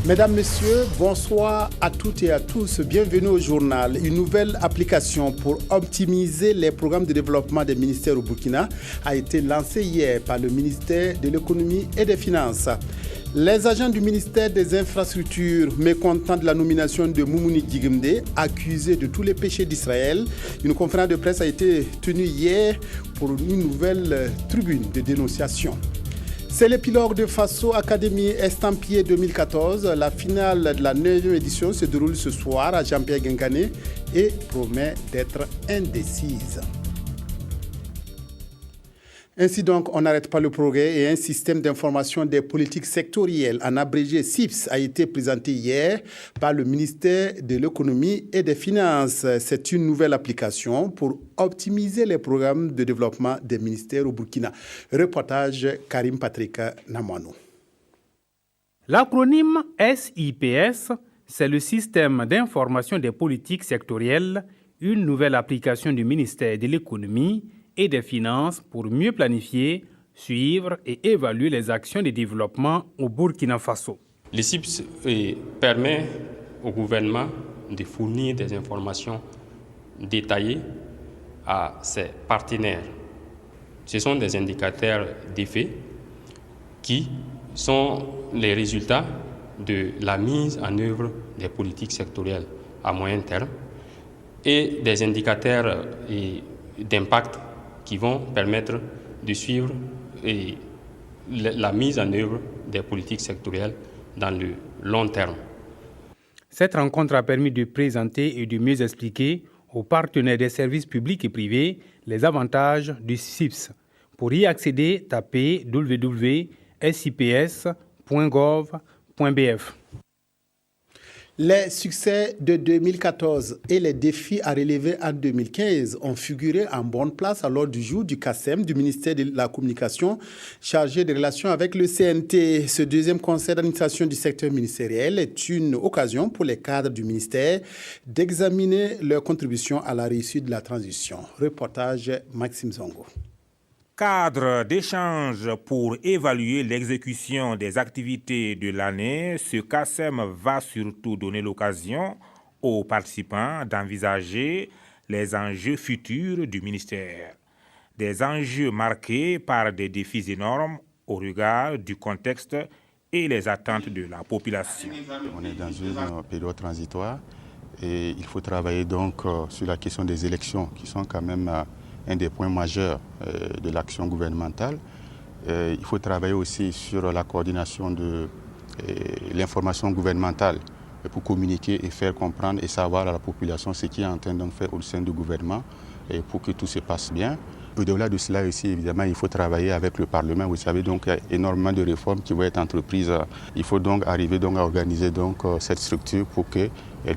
Mesdames, Messieurs, bonsoir à toutes et à tous. Bienvenue au journal. Une nouvelle application pour optimiser les programmes de développement des ministères au Burkina a été lancée hier par le ministère de l'Économie et des Finances. Les agents du ministère des Infrastructures, mécontents de la nomination de Moumouni Djigimde, accusé de tous les péchés d'Israël, une conférence de presse a été tenue hier pour une nouvelle tribune de dénonciation. C'est l'épilogue de Faso Academy Estampillé 2014. La finale de la 9e édition se déroule ce soir à Jean-Pierre Guingané et promet d'être indécise. Ainsi donc, on n'arrête pas le progrès et un système d'information des politiques sectorielles, en abrégé SIPS, a été présenté hier par le ministère de l'Économie et des Finances. C'est une nouvelle application pour optimiser les programmes de développement des ministères au Burkina. Reportage Karim Patrick Namouanou. L'acronyme SIPS, c'est le système d'information des politiques sectorielles, une nouvelle application du ministère de l'Économie et des Finances pour mieux planifier, suivre et évaluer les actions de développement au Burkina Faso. Le SIPS permet au gouvernement de fournir des informations détaillées à ses partenaires. Ce sont des indicateurs d'effet qui sont les résultats de la mise en œuvre des politiques sectorielles à moyen terme et des indicateurs d'impact qui vont permettre de suivre la mise en œuvre des politiques sectorielles dans le long terme. Cette rencontre a permis de présenter et de mieux expliquer aux partenaires des services publics et privés les avantages du SIPS. Pour y accéder, tapez www.sips.gov.bf. Les succès de 2014 et les défis à relever en 2015 ont figuré en bonne place à l'ordre du jour du CACEM, du ministère de la Communication, chargé des relations avec le CNT. Ce deuxième conseil d'administration du secteur ministériel est une occasion pour les cadres du ministère d'examiner leur contribution à la réussite de la transition. Reportage Maxime Zongo. Cadre d'échange pour évaluer l'exécution des activités de l'année, ce CACEM va surtout donner l'occasion aux participants d'envisager les enjeux futurs du ministère. Des enjeux marqués par des défis énormes au regard du contexte et les attentes de la population. On est dans une période transitoire et il faut travailler donc sur la question des élections qui sont quand même un des points majeurs de l'action gouvernementale. Il faut travailler aussi sur la coordination de l'information gouvernementale pour communiquer et faire comprendre et savoir à la population ce qui est en train de faire au sein du gouvernement et pour que tout se passe bien. Au-delà de cela aussi, évidemment, il faut travailler avec le Parlement. Vous savez, donc, il y a énormément de réformes qui vont être entreprises. Il faut donc arriver donc, à organiser donc, cette structure pour qu'elle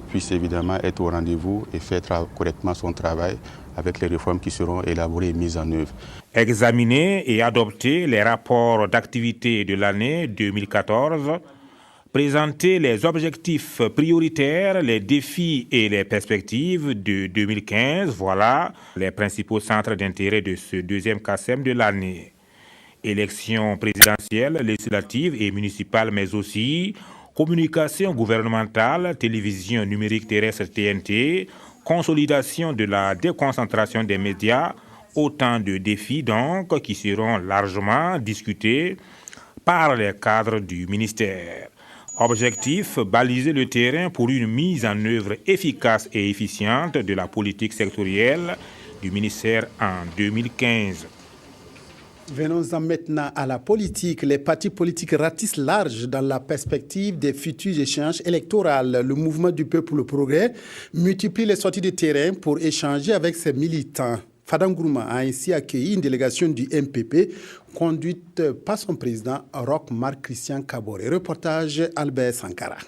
puisse évidemment être au rendez-vous et faire correctement son travail avec les réformes qui seront élaborées et mises en œuvre. Examiner et adopter les rapports d'activité de l'année 2014, présenter les objectifs prioritaires, les défis et les perspectives de 2015, voilà les principaux centres d'intérêt de ce deuxième CACEM de l'année. Élections présidentielles, législatives et municipales, mais aussi communication gouvernementale, télévision numérique terrestre TNT, consolidation de la déconcentration des médias, autant de défis donc qui seront largement discutés par les cadres du ministère. Objectif, baliser le terrain pour une mise en œuvre efficace et efficiente de la politique sectorielle du ministère en 2015. Venons-en maintenant à la politique. Les partis politiques ratissent large dans la perspective des futurs échanges électoraux. Le mouvement du peuple pour le progrès multiplie les sorties de terrain pour échanger avec ses militants. Fadam Gourma a ainsi accueilli une délégation du MPP conduite par son président Roch Marc Christian Kaboré. Reportage Albert Sankara.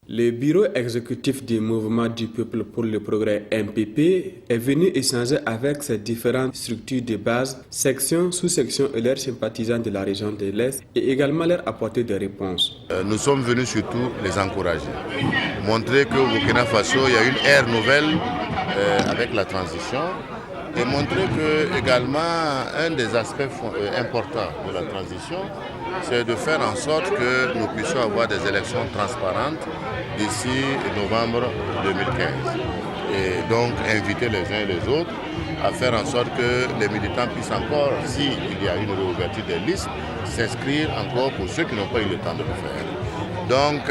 Le bureau exécutif du mouvement du peuple pour le progrès MPP est venu échanger avec ses différentes structures de base, sections, sous-sections et leurs sympathisants de la région de l'Est et également leur apporter des réponses. Nous sommes venus surtout les encourager, montrer qu'au Burkina Faso, il y a une ère nouvelle avec la transition et montrer que également un des aspects importants de la transition, c'est de faire en sorte que nous puissions avoir des élections transparentes d'ici novembre 2015. Et donc inviter les uns et les autres à faire en sorte que les militants puissent encore, s'il y a une réouverture des listes, s'inscrire encore pour ceux qui n'ont pas eu le temps de le faire. Donc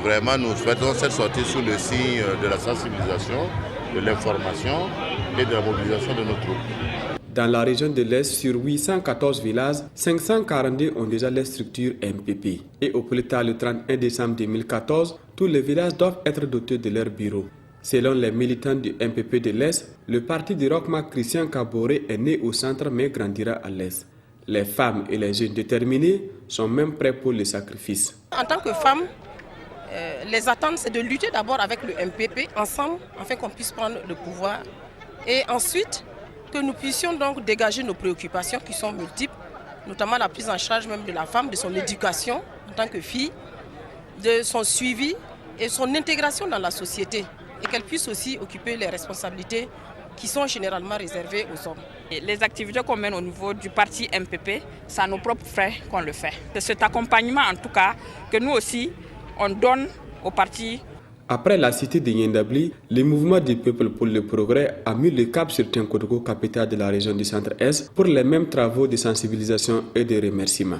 vraiment nous souhaitons cette sortie sous le signe de la sensibilisation, de l'information et de la mobilisation de nos troupes. Dans la région de l'Est, sur 814 villages, 542 ont déjà les structures MPP. Et au plus tard, le 31 décembre 2014, tous les villages doivent être dotés de leur bureau. Selon les militants du MPP de l'Est, le parti du Rochmark Christian Kaboré est né au centre mais grandira à l'Est. Les femmes et les jeunes déterminés sont même prêts pour le sacrifice. En tant que femmes, les attentes, c'est de lutter d'abord avec le MPP ensemble, afin qu'on puisse prendre le pouvoir. Et ensuite, que nous puissions donc dégager nos préoccupations qui sont multiples, notamment la prise en charge même de la femme, de son éducation en tant que fille, de son suivi et son intégration dans la société, et qu'elle puisse aussi occuper les responsabilités qui sont généralement réservées aux hommes. Et les activités qu'on mène au niveau du parti MPP, c'est à nos propres frais qu'on le fait. C'est cet accompagnement en tout cas que nous aussi, on donne au parti. Après la cité de Yendabli, le mouvement du peuple pour le progrès a mis le cap sur Tinkodougou, capitale de la région du centre-Est, pour les mêmes travaux de sensibilisation et de remerciement.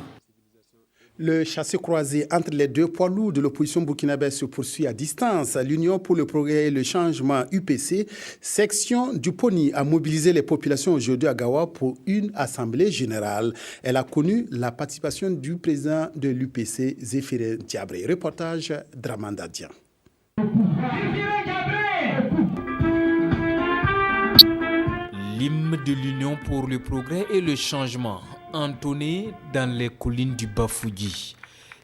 Le chassé-croisé entre les deux poids lourds de l'opposition burkinabé se poursuit à distance. L'Union pour le progrès et le changement UPC, section du Pony, a mobilisé les populations aujourd'hui à Gawa pour une assemblée générale. Elle a connu la participation du président de l'UPC, Zéphirin Diabré. Reportage Dramandadian. L'hymne de l'Union pour le progrès et le changement, entonné dans les collines du Bafouji.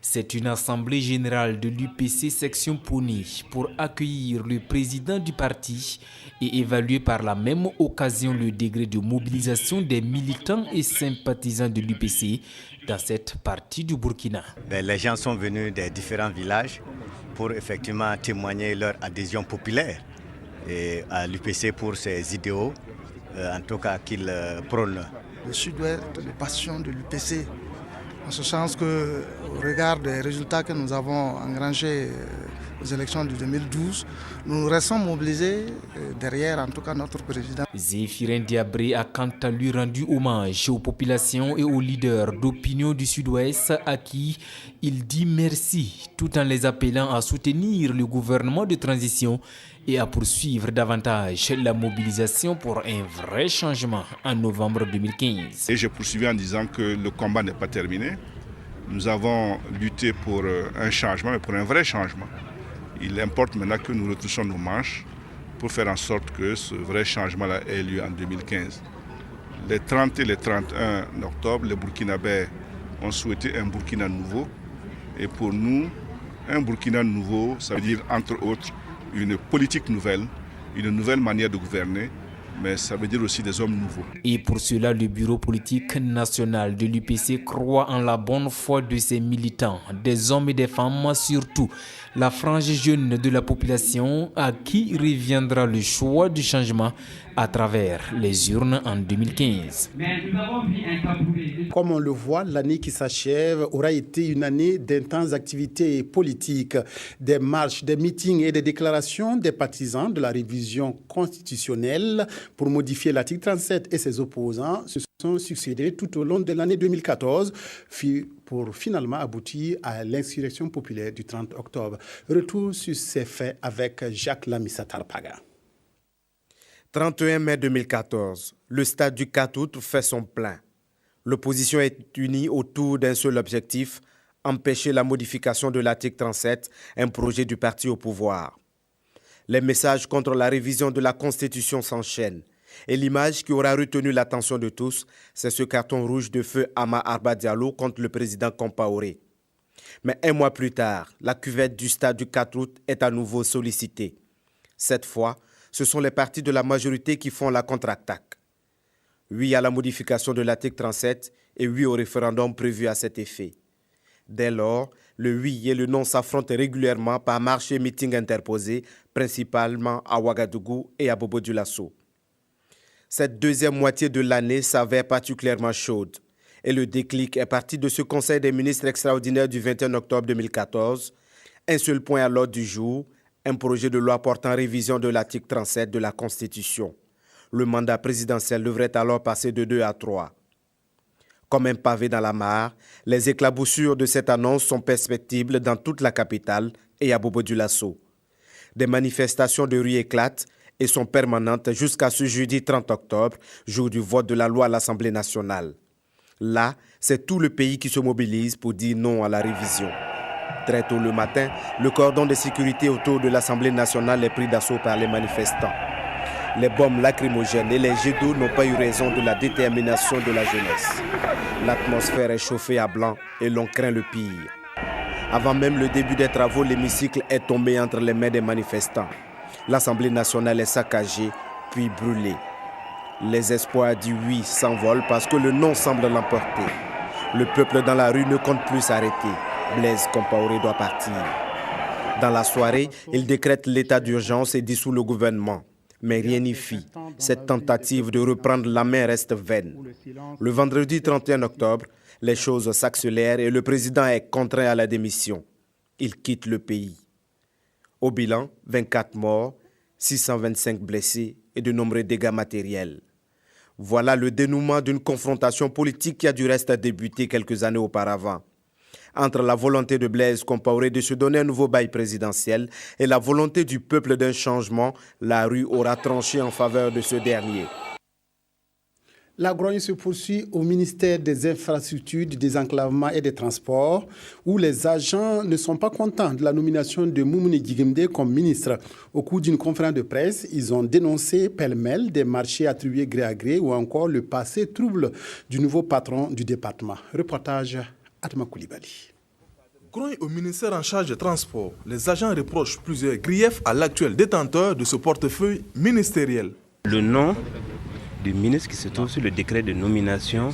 C'est une assemblée générale de l'UPC section Pony pour accueillir le président du parti et évaluer par la même occasion le degré de mobilisation des militants et sympathisants de l'UPC dans cette partie du Burkina. Les gens sont venus des différents villages pour effectivement témoigner leur adhésion populaire et à l'UPC pour ses idéaux, en tout cas qu'ils prônent. Le sud-ouest, les passions de l'UPC, en ce sens qu'au regard des résultats que nous avons engrangés aux élections de 2012, nous restons mobilisés derrière en tout cas notre président. Zéphirin Diabré a quant à lui rendu hommage aux populations et aux leaders d'opinion du sud-ouest à qui il dit merci tout en les appelant à soutenir le gouvernement de transition et à poursuivre davantage la mobilisation pour un vrai changement en novembre 2015. Et j'ai poursuivi en disant que le combat n'est pas terminé. Nous avons lutté pour un changement, mais pour un vrai changement. Il importe maintenant que nous retroussions nos manches pour faire en sorte que ce vrai changement-là ait lieu en 2015. Les 30 et les 31 octobre, les Burkinabés ont souhaité un Burkina nouveau. Et pour nous, un Burkina nouveau, ça veut dire entre autres une politique nouvelle, une nouvelle manière de gouverner, mais ça veut dire aussi des hommes nouveaux. Et pour cela, le bureau politique national de l'UPC croit en la bonne foi de ses militants, des hommes et des femmes, surtout la frange jeune de la population à qui reviendra le choix du changement à travers les urnes en 2015. Comme on le voit, l'année qui s'achève aura été une année d'intenses activités politiques, des marches, des meetings et des déclarations des partisans de la révision constitutionnelle pour modifier l'article 37 et ses opposants se sont succédés tout au long de l'année 2014 pour finalement aboutir à l'insurrection populaire du 30 octobre. Retour sur ces faits avec Jacques Lamissa Tarpaga. 31 mai 2014, le stade du 4 août fait son plein. L'opposition est unie autour d'un seul objectif, empêcher la modification de l'article 37, un projet du parti au pouvoir. Les messages contre la révision de la Constitution s'enchaînent. Et l'image qui aura retenu l'attention de tous, c'est ce carton rouge de feu Ama Arba Diallo contre le président Compaoré. Mais un mois plus tard, la cuvette du stade du 4 août est à nouveau sollicitée. Cette fois, ce sont les partis de la majorité qui font la contre-attaque. Oui à la modification de l'article 37 et oui au référendum prévu à cet effet. Dès lors, le oui et le non s'affrontent régulièrement par marches et meetings interposés, principalement à Ouagadougou et à Bobo-Dioulasso. Cette deuxième moitié de l'année s'avère particulièrement chaude. Et le déclic est parti de ce Conseil des ministres extraordinaire du 21 octobre 2014. Un seul point à l'ordre du jour, un projet de loi portant révision de l'article 37 de la Constitution. Le mandat présidentiel devrait alors passer de 2 à 3. Comme un pavé dans la mare, les éclaboussures de cette annonce sont perceptibles dans toute la capitale et à Bobo-Dioulasso. Des manifestations de rue éclatent et sont permanentes jusqu'à ce jeudi 30 octobre, jour du vote de la loi à l'Assemblée nationale. Là, c'est tout le pays qui se mobilise pour dire non à la révision. Très tôt le matin, le cordon de sécurité autour de l'Assemblée nationale est pris d'assaut par les manifestants. Les bombes lacrymogènes et les jets d'eau n'ont pas eu raison de la détermination de la jeunesse. L'atmosphère est chauffée à blanc et l'on craint le pire. Avant même le début des travaux, l'hémicycle est tombé entre les mains des manifestants. L'Assemblée nationale est saccagée, puis brûlée. Les espoirs du oui s'envolent parce que le non semble l'emporter. Le peuple dans la rue ne compte plus s'arrêter. Blaise Compaoré doit partir. Dans la soirée, il décrète l'état d'urgence et dissout le gouvernement. Mais rien n'y fit. Cette tentative de reprendre la main reste vaine. Le vendredi 31 octobre, les choses s'accélèrent et le président est contraint à la démission. Il quitte le pays. Au bilan, 24 morts, 625 blessés et de nombreux dégâts matériels. Voilà le dénouement d'une confrontation politique qui a du reste débuté quelques années auparavant. Entre la volonté de Blaise Compaoré de se donner un nouveau bail présidentiel et la volonté du peuple d'un changement, la rue aura tranché en faveur de ce dernier. La grogne se poursuit au ministère des Infrastructures, du Désenclavement et des Transports, où les agents ne sont pas contents de la nomination de Moumouni Djigimde comme ministre. Au cours d'une conférence de presse, ils ont dénoncé pêle-mêle des marchés attribués gré à gré ou encore le passé trouble du nouveau patron du département. Reportage Atma Koulibaly. Grogne au ministère en charge des transports, les agents reprochent plusieurs griefs à l'actuel détenteur de ce portefeuille ministériel. Le nom du ministre qui se trouve sur le décret de nomination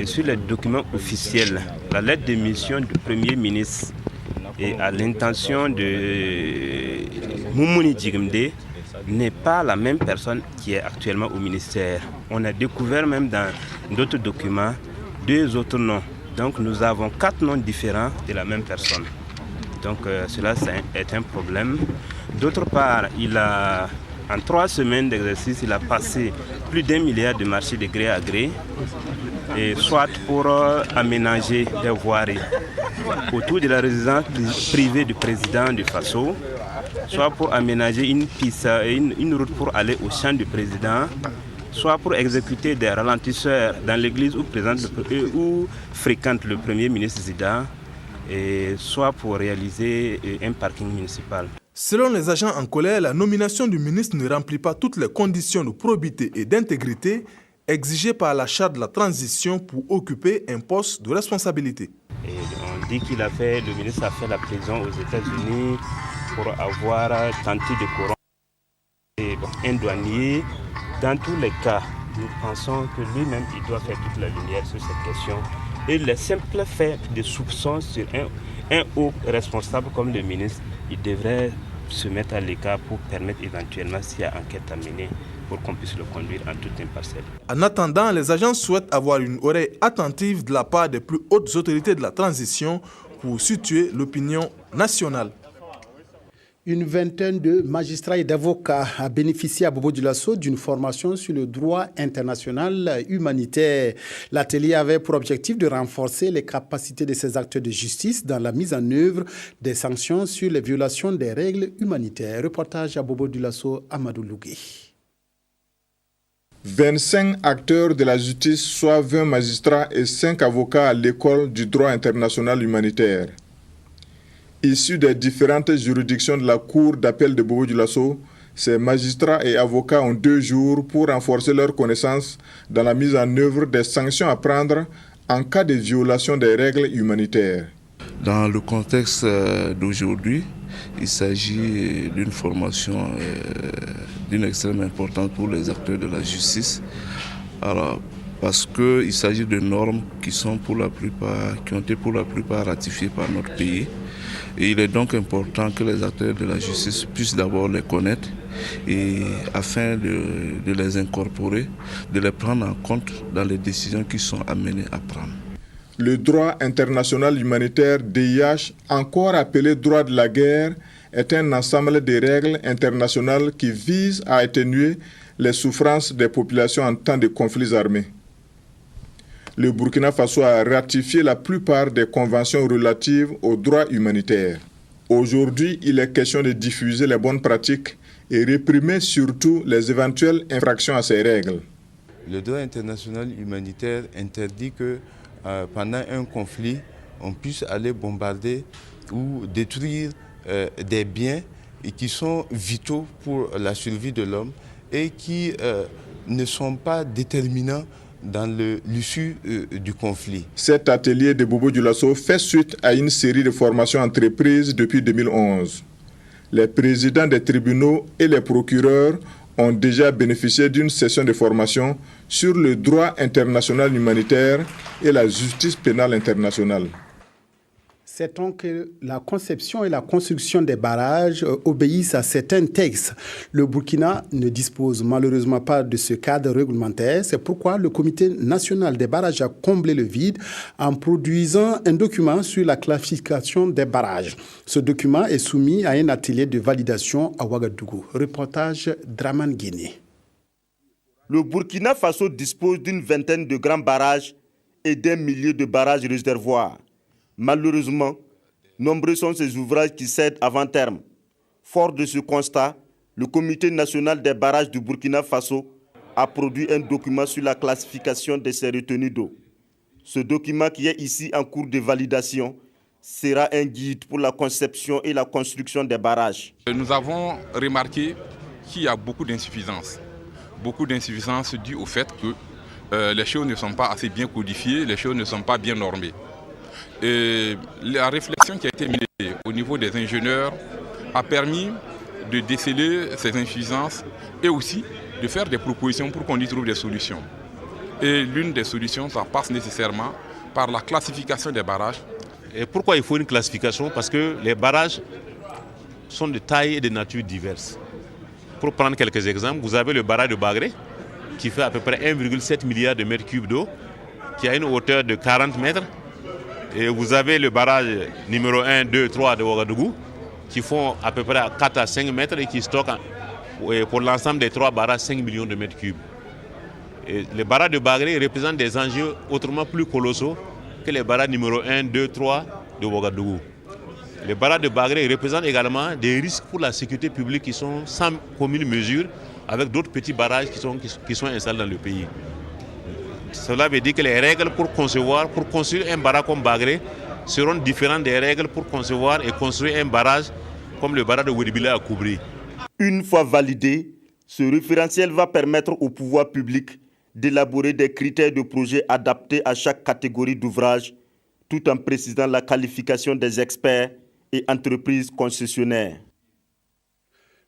et sur les documents officiels, la lettre de mission du Premier ministre et à l'intention de Moumouni Djigimde n'est pas la même personne qui est actuellement au ministère. On a découvert même dans d'autres documents 2 autres noms. Donc nous avons 4 noms différents de la même personne. Donc cela est un problème. D'autre part, en 3 semaines d'exercice, il a passé plus d'1 milliard de marchés de gré à gré, et soit pour aménager des voiries autour de la résidence privée du président du Faso, soit pour aménager une piste, une route pour aller au champ du président, soit pour exécuter des ralentisseurs dans l'église où fréquente le Premier ministre Zida, et soit pour réaliser un parking municipal. Selon les agents en colère, la nomination du ministre ne remplit pas toutes les conditions de probité et d'intégrité exigées par la charte de la transition pour occuper un poste de responsabilité. Et on dit que le ministre a fait la prison aux États-Unis pour avoir tenté de corrompre un douanier. Dans tous les cas, nous pensons que lui-même, il doit faire toute la lumière sur cette question. Et les simples faits de soupçons sur un haut responsable comme le ministre, il devrait se mettre à l'écart pour permettre éventuellement, s'il y a enquête à mener, pour qu'on puisse le conduire en toute impartialité. En attendant, les agents souhaitent avoir une oreille attentive de la part des plus hautes autorités de la transition pour situer l'opinion nationale. Une vingtaine de magistrats et d'avocats a bénéficié à Bobo-Dioulasso d'une formation sur le droit international humanitaire. L'atelier avait pour objectif de renforcer les capacités de ces acteurs de justice dans la mise en œuvre des sanctions sur les violations des règles humanitaires. Reportage à Bobo-Dioulasso, Amadou Lougué. 25 acteurs de la justice, soit 20 magistrats et 5 avocats à l'école du droit international humanitaire. Issus des différentes juridictions de la Cour d'appel de Bobo-Dioulasso, ces magistrats et avocats ont 2 jours pour renforcer leurs connaissances dans la mise en œuvre des sanctions à prendre en cas de violation des règles humanitaires. Dans le contexte d'aujourd'hui, il s'agit d'une formation d'une extrême importance pour les acteurs de la justice. Alors, parce qu'il s'agit de normes qui ont été pour la plupart ratifiées par notre pays. Et il est donc important que les acteurs de la justice puissent d'abord les connaître et afin de les incorporer, de les prendre en compte dans les décisions qui sont amenées à prendre. Le droit international humanitaire DIH, encore appelé droit de la guerre, est un ensemble de règles internationales qui visent à atténuer les souffrances des populations en temps de conflits armés. Le Burkina Faso a ratifié la plupart des conventions relatives aux droits humanitaires. Aujourd'hui, il est question de diffuser les bonnes pratiques et réprimer surtout les éventuelles infractions à ces règles. Le droit international humanitaire interdit que pendant un conflit, on puisse aller bombarder ou détruire des biens qui sont vitaux pour la survie de l'homme et qui ne sont pas déterminants dans l'issue du conflit. Cet atelier de Bobo Dioulasso fait suite à une série de formations entreprises depuis 2011. Les présidents des tribunaux et les procureurs ont déjà bénéficié d'une session de formation sur le droit international humanitaire et la justice pénale internationale. Sait-on que la conception et la construction des barrages obéissent à certains textes. Le Burkina ne dispose malheureusement pas de ce cadre réglementaire. C'est pourquoi le Comité national des barrages a comblé le vide en produisant un document sur la classification des barrages. Ce document est soumis à un atelier de validation à Ouagadougou. Reportage Draman Guinée. Le Burkina Faso dispose d'une vingtaine de grands barrages et d'un millier de barrages réservoirs. Malheureusement, nombreux sont ces ouvrages qui cèdent avant terme. Fort de ce constat, le Comité national des barrages du Burkina Faso a produit un document sur la classification de ces retenues d'eau. Ce document, qui est ici en cours de validation, sera un guide pour la conception et la construction des barrages. Nous avons remarqué qu'il y a beaucoup d'insuffisances. Beaucoup d'insuffisances dues au fait que les choses ne sont pas assez bien codifiées, les choses ne sont pas bien normées. Et la réflexion qui a été menée au niveau des ingénieurs a permis de déceler ces insuffisances et aussi de faire des propositions pour qu'on y trouve des solutions. Et l'une des solutions, ça passe nécessairement par la classification des barrages. Et pourquoi il faut une classification? Parce que les barrages sont de taille et de nature diverses. Pour prendre quelques exemples, vous avez le barrage de Bagré qui fait à peu près 1,7 milliard de mètres cubes d'eau, qui a une hauteur de 40 mètres. Et vous avez le barrage numéro 1, 2, 3 de Ouagadougou qui font à peu près 4 à 5 mètres et qui stockent pour l'ensemble des 3 barrages 5 millions de mètres cubes. Et les barrages de Bagré représentent des enjeux autrement plus colossaux que les barrages numéro 1, 2, 3 de Ouagadougou. Les barrages de Bagré représentent également des risques pour la sécurité publique qui sont sans commune mesure avec d'autres petits barrages qui sont installés dans le pays. Cela veut dire que les règles pour construire un barrage comme Bagré seront différentes des règles pour concevoir et construire un barrage comme le barrage de Ouédibila à Koubri. Une fois validé, ce référentiel va permettre au pouvoir public d'élaborer des critères de projet adaptés à chaque catégorie d'ouvrage, tout en précisant la qualification des experts et entreprises concessionnaires.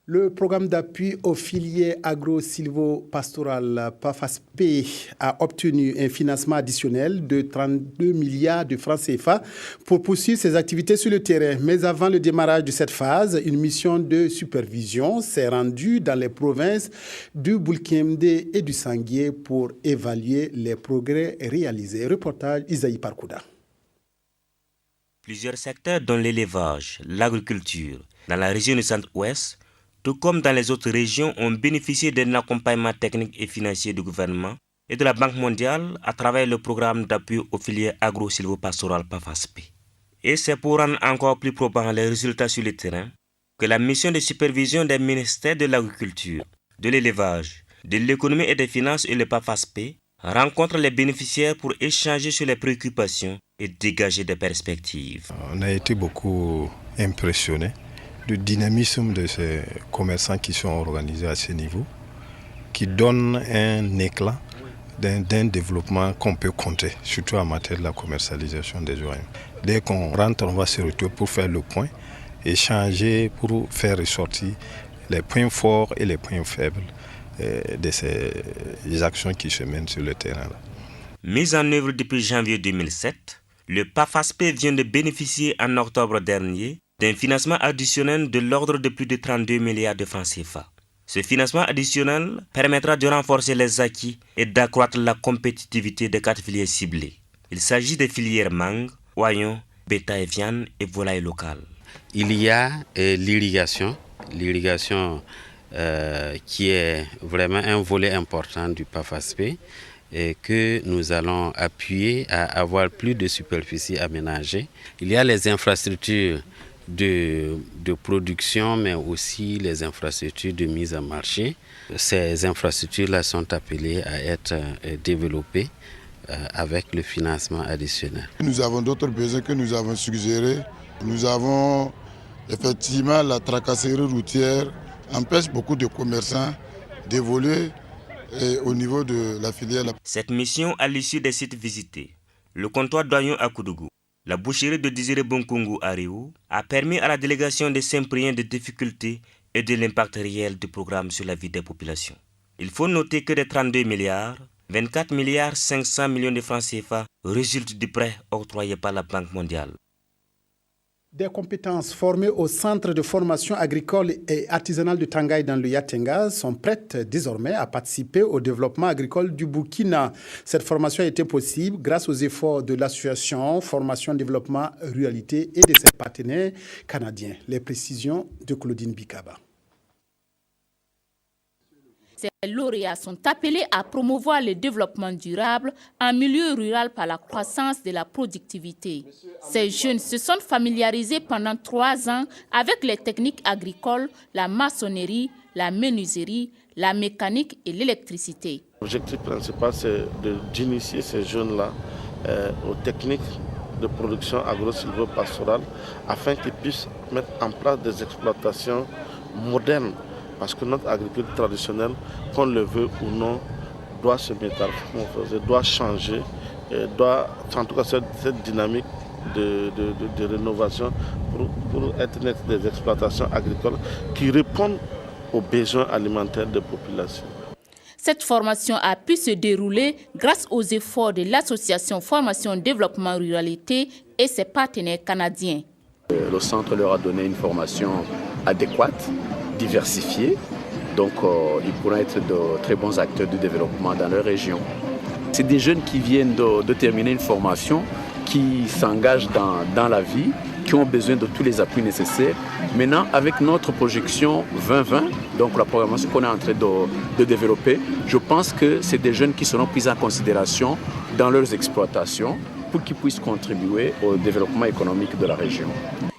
Le programme d'appui aux filières agro-silvo-pastorales PAFASP a obtenu un financement additionnel de 32 milliards de francs CFA pour poursuivre ses activités sur le terrain. Mais avant le démarrage de cette phase, une mission de supervision s'est rendue dans les provinces du Boulkemde et du Sangué pour évaluer les progrès réalisés. Reportage Isaïe Parkouda. Plusieurs secteurs dont l'élevage, l'agriculture, dans la région du centre-ouest, tout comme dans les autres régions, ont bénéficié d'un accompagnement technique et financier du gouvernement et de la Banque mondiale à travers le programme d'appui aux filières agro-silvopastorales PAFASP. Et c'est pour rendre encore plus probants les résultats sur le terrain que la mission de supervision des ministères de l'agriculture, de l'élevage, de l'économie et des finances et le PAFASP rencontre les bénéficiaires pour échanger sur les préoccupations et dégager des perspectives. On a été beaucoup impressionnés du dynamisme de ces commerçants qui sont organisés à ce niveau, qui donnent un éclat d'un développement qu'on peut compter, surtout en matière de la commercialisation des OIM. Dès qu'on rentre, on va se retrouver pour faire le point, échanger pour faire ressortir les points forts et les points faibles de ces actions qui se mènent sur le terrain. Mise en œuvre depuis janvier 2007, le PAFASP vient de bénéficier en octobre dernier d'un financement additionnel de l'ordre de plus de 32 milliards de francs CFA. Ce financement additionnel permettra de renforcer les acquis et d'accroître la compétitivité des 4 filières ciblées. Il s'agit des filières mangue, oignon, bétail, viande et volaille locale. Il y a l'irrigation qui est vraiment un volet important du PAFASP et que nous allons appuyer à avoir plus de superficie aménagée. Il y a les infrastructures de production, mais aussi les infrastructures de mise en marché. Ces infrastructures-là sont appelées à être développées avec le financement additionnel. Nous avons d'autres besoins que nous avons suggérés. Nous avons effectivement la tracasserie routière empêche beaucoup de commerçants d'évoluer au niveau de la filière. Cette mission, à l'issue des sites visités, le comptoir d'oignons à Koudougou, la boucherie de Désiré Bonkungu à Réou, a permis à la délégation de s'imprégner des difficultés et de l'impact réel du programme sur la vie des populations. Il faut noter que des 32 milliards, 24 milliards 500 millions de francs CFA résultent du prêt octroyé par la Banque mondiale. Des compétences formées au Centre de formation agricole et artisanale de Tangaï dans le Yatenga sont prêtes désormais à participer au développement agricole du Burkina. Cette formation a été possible grâce aux efforts de l'association Formation Développement Ruralité et de ses partenaires canadiens. Les précisions de Claudine Bikaba. Ces lauréats sont appelés à promouvoir le développement durable en milieu rural par la croissance de la productivité. Ces jeunes se sont familiarisés pendant 3 ans avec les techniques agricoles, la maçonnerie, la menuiserie, la mécanique et l'électricité. L'objectif principal, c'est d'initier ces jeunes-là aux techniques de production agro-silvopastorale afin qu'ils puissent mettre en place des exploitations modernes. Parce que notre agriculture traditionnelle, qu'on le veut ou non, doit se métamorphoser, doit changer, doit, en tout cas cette dynamique de rénovation pour être des exploitations agricoles qui répondent aux besoins alimentaires des populations. Cette formation a pu se dérouler grâce aux efforts de l'association Formation Développement Ruralité et ses partenaires canadiens. Le centre leur a donné une formation adéquate, diversifiés, donc ils pourront être de très bons acteurs de développement dans leur région. C'est des jeunes qui viennent de terminer une formation, qui s'engagent dans la vie, qui ont besoin de tous les appuis nécessaires. Maintenant, avec notre projection 2020, donc la programmation qu'on est en train de développer, je pense que c'est des jeunes qui seront pris en considération dans leurs exploitations pour qu'ils puissent contribuer au développement économique de la région.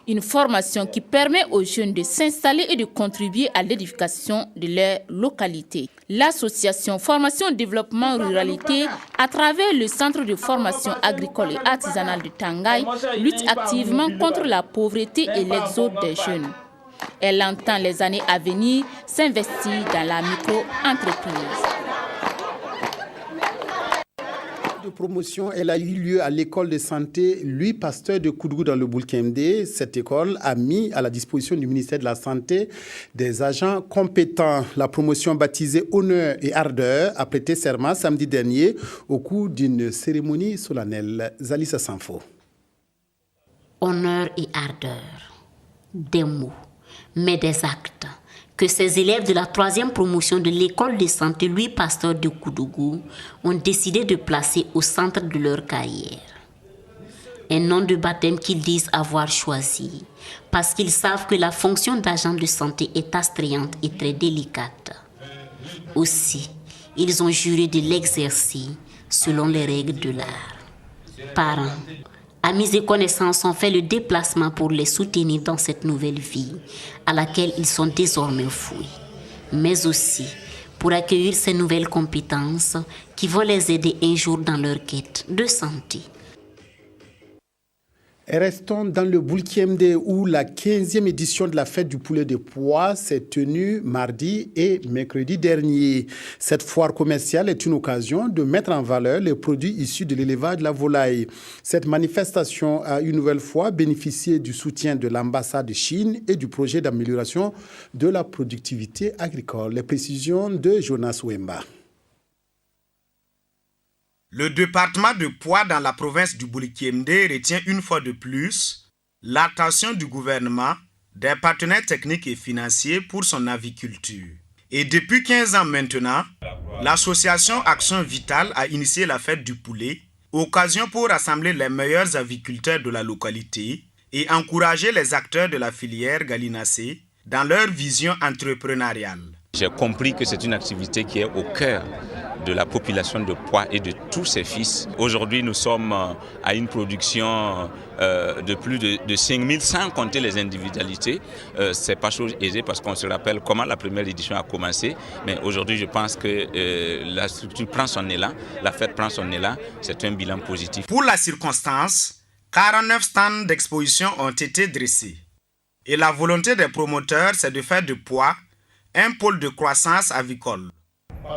Une formation qui permet aux jeunes de s'installer et de contribuer à l'édification de leur localité. L'association Formation Développement Ruralité, à travers le Centre de formation agricole et artisanale de Tangaï, lutte activement contre la pauvreté et l'exode des jeunes. Elle entend les années à venir s'investir dans la micro-entreprise. De promotion, elle a eu lieu à l'école de santé Louis Pasteur de Koudougou dans le Boulkemde. Cette école a mis à la disposition du ministère de la Santé des agents compétents. La promotion baptisée Honneur et Ardeur a prêté serment samedi dernier au cours d'une cérémonie solennelle. Zalissa Sanfo. Honneur et ardeur, des mots, mais des actes que ces élèves de la 3e promotion de l'école de santé Louis Pasteur de Koudougou ont décidé de placer au centre de leur carrière. Un nom de baptême qu'ils disent avoir choisi parce qu'ils savent que la fonction d'agent de santé est astreignante et très délicate. Aussi, ils ont juré de l'exercer selon les règles de l'art. Parents, amis et connaissances ont fait le déplacement pour les soutenir dans cette nouvelle vie à laquelle ils sont désormais voués, mais aussi pour accueillir ces nouvelles compétences qui vont les aider un jour dans leur quête de santé. Restons dans le Boulkemde où la 15e édition de la fête du poulet de pois s'est tenue mardi et mercredi dernier. Cette foire commerciale est une occasion de mettre en valeur les produits issus de l'élevage de la volaille. Cette manifestation a une nouvelle fois bénéficié du soutien de l'ambassade de Chine et du projet d'amélioration de la productivité agricole. Les précisions de Jonas Wemba. Le département de Poix dans la province du Boulkemde retient une fois de plus l'attention du gouvernement, des partenaires techniques et financiers pour son aviculture. Et depuis 15 ans maintenant, l'association Action Vitale a initié la fête du poulet, occasion pour rassembler les meilleurs aviculteurs de la localité et encourager les acteurs de la filière gallinacée dans leur vision entrepreneuriale. J'ai compris que c'est une activité qui est au cœur de la population de Poix et de tous ses fils. Aujourd'hui, nous sommes à une production de plus de 5000 sans compter les individualités. Ce n'est pas chose aisée parce qu'on se rappelle comment la première édition a commencé. Mais aujourd'hui, je pense que la structure prend son élan, la fête prend son élan. C'est un bilan positif. Pour la circonstance, 49 stands d'exposition ont été dressés. Et la volonté des promoteurs, c'est de faire de Poix un pôle de croissance avicole.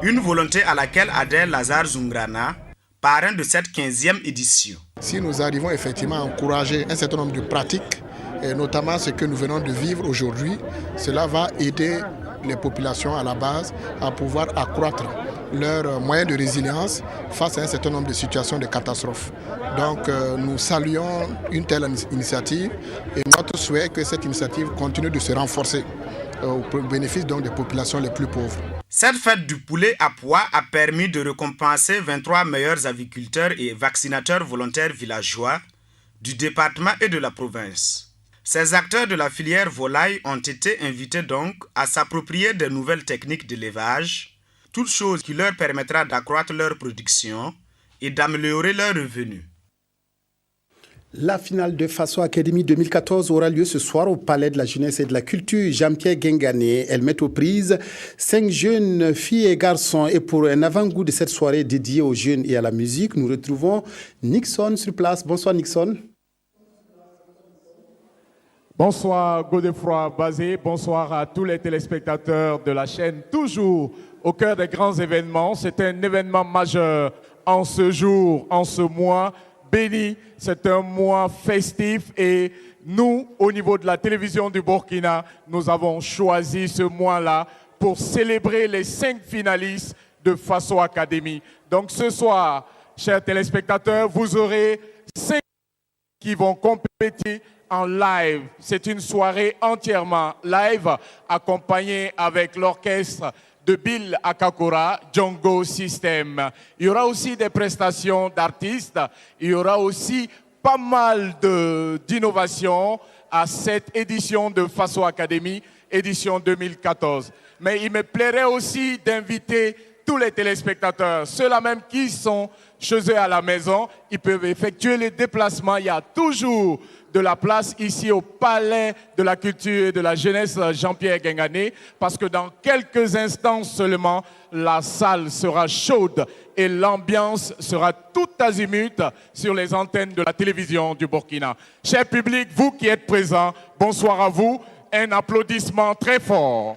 Une volonté à laquelle adhère Lazare Zungrana, parrain de cette 15e édition. Si nous arrivons effectivement à encourager un certain nombre de pratiques, et notamment ce que nous venons de vivre aujourd'hui, cela va aider les populations à la base à pouvoir accroître leurs moyens de résilience face à un certain nombre de situations de catastrophes. Donc nous saluons une telle initiative et notre souhait est que cette initiative continue de se renforcer au bénéfice donc des populations les plus pauvres. Cette fête du poulet à Poix a permis de récompenser 23 meilleurs aviculteurs et vaccinateurs volontaires villageois du département et de la province. Ces acteurs de la filière volaille ont été invités donc à s'approprier de nouvelles techniques d'élevage, toute chose qui leur permettra d'accroître leur production et d'améliorer leurs revenus. La finale de Faso Academy 2014 aura lieu ce soir au Palais de la Jeunesse et de la Culture Jean-Pierre Guingané. Elle met aux prises 5 jeunes filles et garçons. Et pour un avant-goût de cette soirée dédiée aux jeunes et à la musique, nous retrouvons Nixon sur place. Bonsoir Nixon. Bonsoir Godefroy Bazé, bonsoir à tous les téléspectateurs de la chaîne. Toujours au cœur des grands événements, c'est un événement majeur en ce jour, en ce mois béni. C'est un mois festif et nous, au niveau de la télévision du Burkina, nous avons choisi ce mois-là pour célébrer les 5 finalistes de Faso Academy. Donc ce soir, chers téléspectateurs, vous aurez 5 qui vont compétir en live. C'est une soirée entièrement live, accompagnée avec l'orchestre de Bill Akakura, Django System. Il y aura aussi des prestations d'artistes. Il y aura aussi pas mal d'innovations à cette édition de Faso Academy, édition 2014. Mais il me plairait aussi d'inviter tous les téléspectateurs, ceux-là même qui sont chez eux à la maison, ils peuvent effectuer les déplacements. Il y a toujours de la place ici au Palais de la Culture et de la Jeunesse Jean-Pierre Guingané, parce que dans quelques instants seulement, la salle sera chaude et l'ambiance sera tout azimut sur les antennes de la télévision du Burkina. Cher public, vous qui êtes présents, bonsoir à vous. Un applaudissement très fort.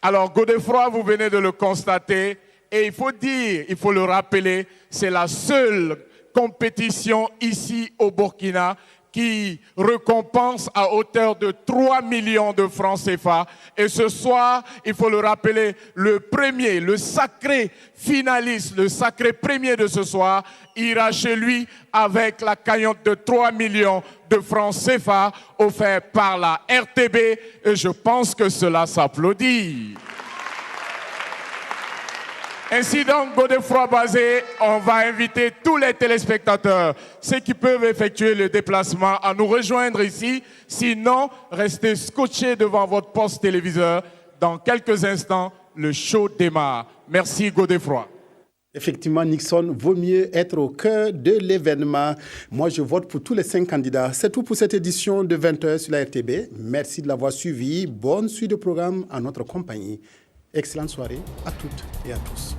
Alors, Godefroy, vous venez de le constater, et il faut dire, il faut le rappeler, c'est la seule compétition ici au Burkina qui récompense à hauteur de 3 millions de francs CFA. Et ce soir, il faut le rappeler, le premier, le sacré finaliste, le sacré premier de ce soir, ira chez lui avec la cagnotte de 3 millions de francs CFA offert par la RTB. Et je pense que cela s'applaudit. Ainsi donc, Godefroy Bazé, on va inviter tous les téléspectateurs, ceux qui peuvent effectuer le déplacement, à nous rejoindre ici. Sinon, restez scotchés devant votre poste téléviseur. Dans quelques instants, le show démarre. Merci Godefroy. Effectivement, Nixon, vaut mieux être au cœur de l'événement. Moi, je vote pour tous les 5 candidats. C'est tout pour cette édition de 20h sur la RTB. Merci de l'avoir suivi. Bonne suite de programme à notre compagnie. Excellente soirée à toutes et à tous.